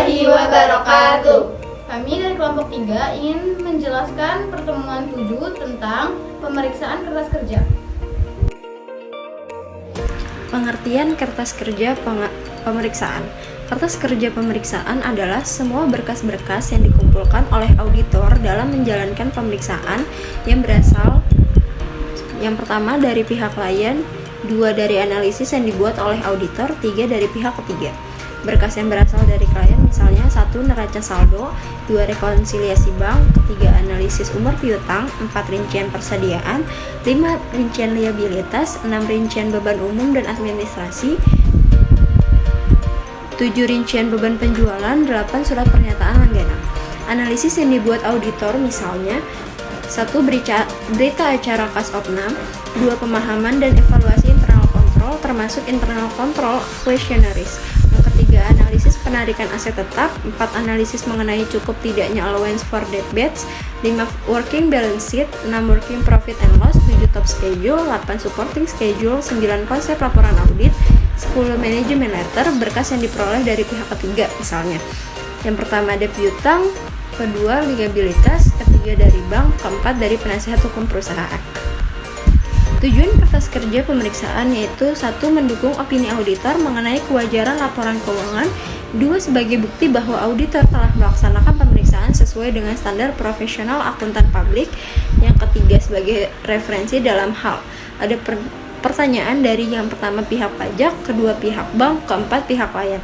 warahmatullahi wabarakatuh. Kami dari kelompok 3 ingin menjelaskan pertemuan 7 tentang pemeriksaan kertas kerja. Pengertian kertas kerja pemeriksaan. Kertas kerja pemeriksaan adalah semua berkas-berkas yang dikumpulkan oleh auditor dalam menjalankan pemeriksaan yang berasal yang pertama dari pihak klien, 2 dari analisis yang dibuat oleh auditor, 3 dari pihak ketiga. Berkas yang berasal dari klien misalnya 1 neraca saldo, 2 rekonsiliasi bank, 3 analisis umur piutang, 4 rincian persediaan, 5 rincian liabilitas, 6 rincian beban umum dan administrasi, 7 rincian beban penjualan, 8 surat pernyataan langganan. Analisis yang dibuat auditor misalnya 1 berita acara kas opnam, 2 pemahaman dan evaluasi internal kontrol termasuk internal kontrol questionnaires. Yang ketiga, analisis penarikan aset tetap, 4 analisis mengenai cukup tidaknya allowance for deadbats, 5 working balance sheet, 6 working profit and loss, 7 top schedule, 8 supporting schedule, 9 konsep laporan audit, 10 manajemen letter, berkas yang diperoleh dari pihak ketiga misalnya. Yang pertama ada piutang, kedua liabilitas, ketiga dari bank, keempat dari penasihat hukum perusahaan. Tujuan kertas kerja pemeriksaan yaitu 1. Mendukung opini auditor mengenai kewajaran laporan keuangan, 2. Sebagai bukti bahwa auditor telah melaksanakan pemeriksaan sesuai dengan standar profesional akuntan publik, yang ketiga sebagai referensi dalam hal ada pertanyaan dari yang pertama pihak pajak, kedua pihak bank, keempat pihak klien.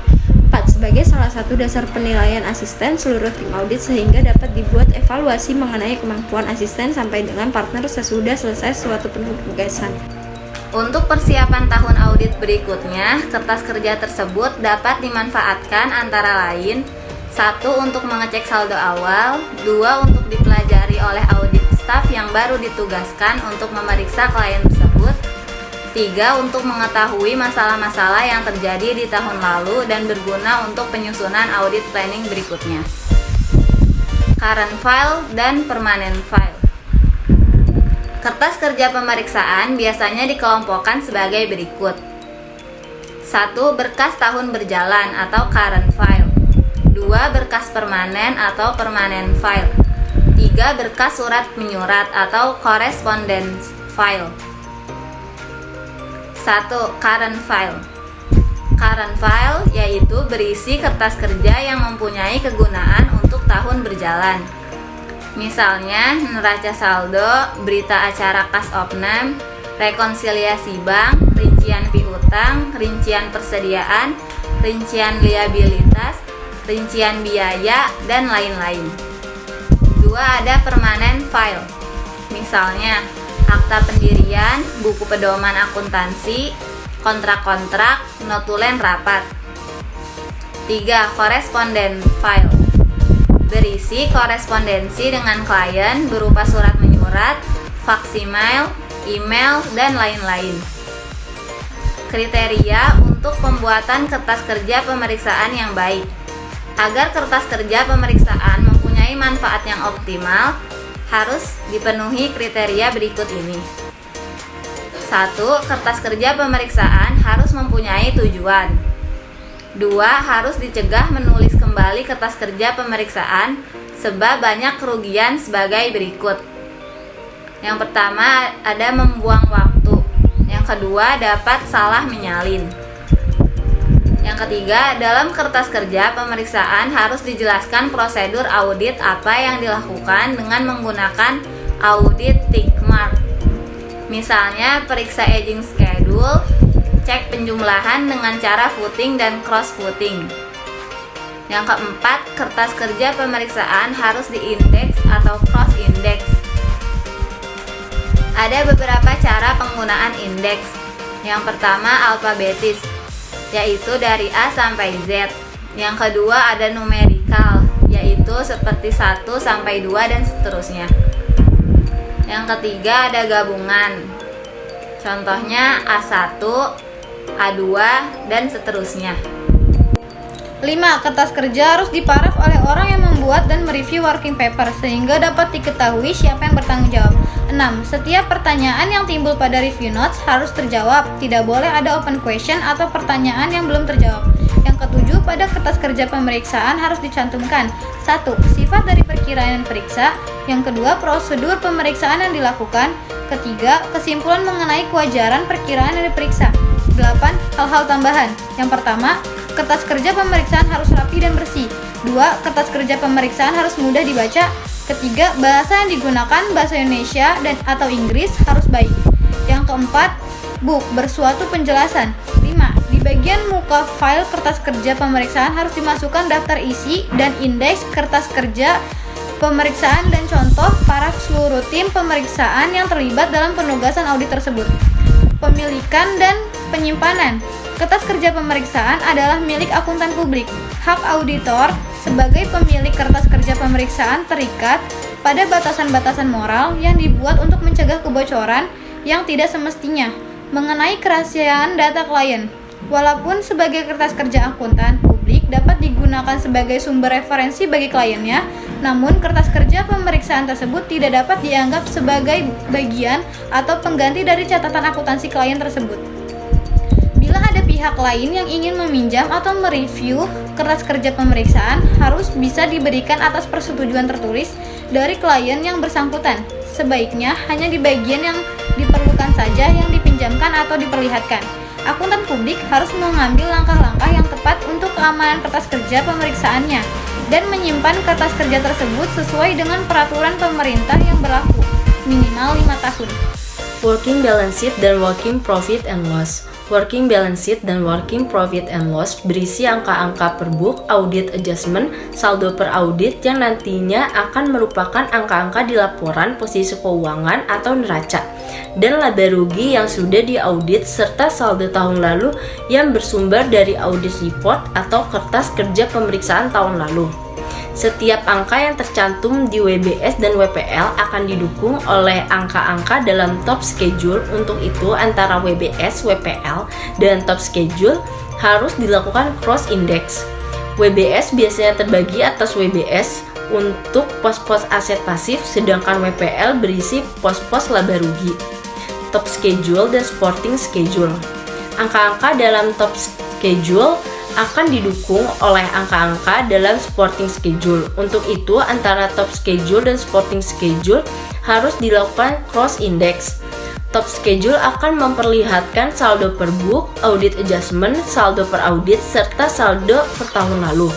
4. Sebagai salah satu dasar penilaian asisten seluruh tim audit sehingga dapat dibuat evaluasi mengenai kemampuan asisten sampai dengan partner sesudah selesai suatu penugasan. Untuk persiapan tahun audit berikutnya, kertas kerja tersebut dapat dimanfaatkan antara lain 1. Untuk mengecek saldo awal, 2. Untuk dipelajari oleh audit staff yang baru ditugaskan untuk memeriksa klien tersebut, 3. Untuk mengetahui masalah-masalah yang terjadi di tahun lalu dan berguna untuk penyusunan audit planning berikutnya. Current file dan permanent file. Kertas kerja pemeriksaan biasanya dikelompokkan sebagai berikut. 1. Berkas tahun berjalan atau current file. 2. Berkas permanen atau permanent file. 3. Berkas surat menyurat atau correspondence file. 1. Current file. Current file yaitu berisi kertas kerja yang mempunyai kegunaan untuk tahun berjalan. Misalnya neraca saldo, berita acara kas opnam, rekonsiliasi bank, rincian piutang, rincian persediaan, rincian liabilitas, rincian biaya, dan lain-lain. 2. Ada permanent file. Misalnya akta pendirian, buku pedoman akuntansi, kontrak-kontrak, notulen rapat. 3. Correspondence file. Berisi korespondensi dengan klien berupa surat menyurat, faksimiles, email, dan lain-lain. Kriteria untuk pembuatan kertas kerja pemeriksaan yang baik. Agar kertas kerja pemeriksaan mempunyai manfaat yang optimal, harus dipenuhi kriteria berikut ini. 1. Kertas kerja pemeriksaan harus mempunyai tujuan. 2. Harus dicegah menulis kembali kertas kerja pemeriksaan sebab banyak kerugian sebagai berikut. Yang pertama ada membuang waktu. Yang kedua dapat salah menyalin. Yang ketiga, dalam kertas kerja pemeriksaan harus dijelaskan prosedur audit apa yang dilakukan dengan menggunakan audit tick mark. Misalnya periksa aging schedule, cek penjumlahan dengan cara footing dan cross footing. Yang keempat, kertas kerja pemeriksaan harus diindeks atau cross index. Ada beberapa cara penggunaan indeks. Yang pertama alfabetis, yaitu dari A sampai Z. Yang kedua ada numerikal, yaitu seperti 1 sampai 2 dan seterusnya. Yang ketiga ada gabungan. Contohnya A1, A2, dan seterusnya. 5. Kertas kerja harus diparaf oleh orang yang membuat dan mereview working paper sehingga dapat diketahui siapa yang bertanggung jawab. 6. Setiap pertanyaan yang timbul pada review notes harus terjawab. Tidak boleh ada open question atau pertanyaan yang belum terjawab. Yang ketujuh, pada kertas kerja pemeriksaan harus dicantumkan 1. Sifat dari perkiraan yang diperiksa. Yang kedua, prosedur pemeriksaan yang dilakukan. Ketiga, kesimpulan mengenai kewajaran perkiraan yang diperiksa. 8. Hal-hal tambahan. Yang pertama, kertas kerja pemeriksaan harus rapi dan bersih. 2. Kertas kerja pemeriksaan harus mudah dibaca. Ketiga, bahasa yang digunakan bahasa Indonesia dan atau Inggris harus baik. Yang keempat, bersuatu penjelasan. 5. Di bagian muka file kertas kerja pemeriksaan harus dimasukkan daftar isi dan indeks kertas kerja pemeriksaan dan contoh para seluruh tim pemeriksaan yang terlibat dalam penugasan audit tersebut. Pemilikan dan penyimpanan. Kertas kerja pemeriksaan adalah milik akuntan publik. Hak auditor sebagai pemilik kertas kerja pemeriksaan terikat pada batasan-batasan moral yang dibuat untuk mencegah kebocoran yang tidak semestinya mengenai kerahasiaan data klien. Walaupun sebagai kertas kerja akuntan publik dapat digunakan sebagai sumber referensi bagi kliennya, namun kertas kerja pemeriksaan tersebut tidak dapat dianggap sebagai bagian atau pengganti dari catatan akuntansi klien tersebut. Bila ada pihak lain yang ingin meminjam atau mereview kertas kerja pemeriksaan, harus bisa diberikan atas persetujuan tertulis dari klien yang bersangkutan. Sebaiknya hanya di bagian yang diperlukan saja yang dipinjamkan atau diperlihatkan. Akuntan publik harus mengambil langkah-langkah yang tepat untuk keamanan kertas kerja pemeriksaannya dan menyimpan kertas kerja tersebut sesuai dengan peraturan pemerintah yang berlaku, minimal 5 tahun. Working balance sheet dan working profit and loss. Working balance sheet dan working profit and loss berisi angka-angka per book, audit adjustment, saldo per audit yang nantinya akan merupakan angka-angka di laporan posisi keuangan atau neraca, dan laba rugi yang sudah diaudit serta saldo tahun lalu yang bersumber dari audit report atau kertas kerja pemeriksaan tahun lalu. Setiap angka yang tercantum di WBS dan WPL akan didukung oleh angka-angka dalam top schedule. Untuk itu, antara WBS, WPL, dan top schedule harus dilakukan cross index. WBS biasanya terbagi atas WBS untuk pos-pos aset pasif, sedangkan WPL berisi pos-pos laba rugi. Top schedule dan sporting schedule. Angka-angka dalam top schedule akan didukung oleh angka-angka dalam sporting schedule. Untuk itu, antara top schedule dan sporting schedule harus dilakukan cross index. Top schedule akan memperlihatkan saldo per book, audit adjustment, saldo per audit, serta saldo per tahun lalu.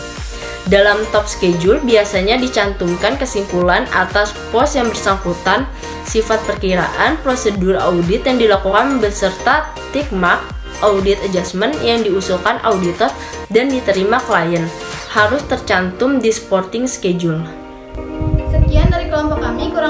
Dalam top schedule biasanya dicantumkan kesimpulan atas pos yang bersangkutan, sifat perkiraan, prosedur audit yang dilakukan beserta tick mark audit adjustment yang diusulkan auditor dan diterima klien harus tercantum di sporting schedule. Sekian dari kelompok kami, kurang